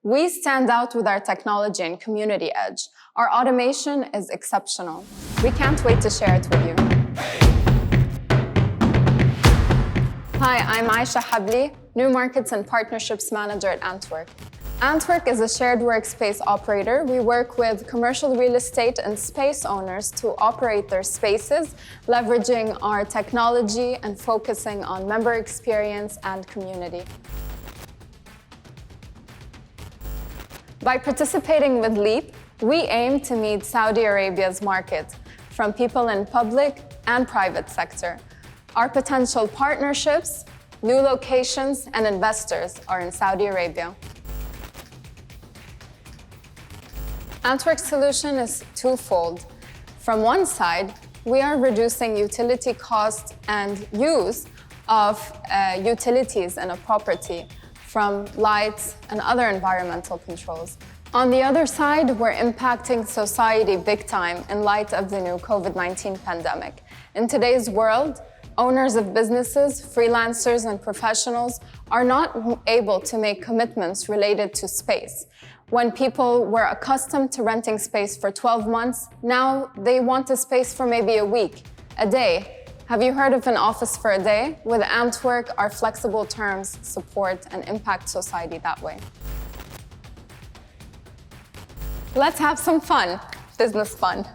We stand out with our technology and community edge. Our automation is exceptional. We can't wait to share it with you. Hi, I'm Aisha Habli, New Markets and Partnerships Manager at Antwork. Antwork is a shared workspace operator. We work with commercial real estate and space owners to operate their spaces, leveraging our technology and focusing on member experience and community. By participating with LEAP, we aim to meet Saudi Arabia's market from people in public and private sector. Our potential partnerships, new locations, and investors are in Saudi Arabia. Antwork's solution is twofold. From one side, we are reducing utility costs and use of utilities in a property from lights and other environmental controls. On the other side, we're impacting society big time in light of the new COVID-19 pandemic. In today's world, owners of businesses, freelancers, and professionals are not able to make commitments related to space. When people were accustomed to renting space for 12 months, now they want a space for maybe a week, a day. Have you heard of an office for a day? With Antwork, our flexible terms support and impact society that way. Let's have some fun, business fun.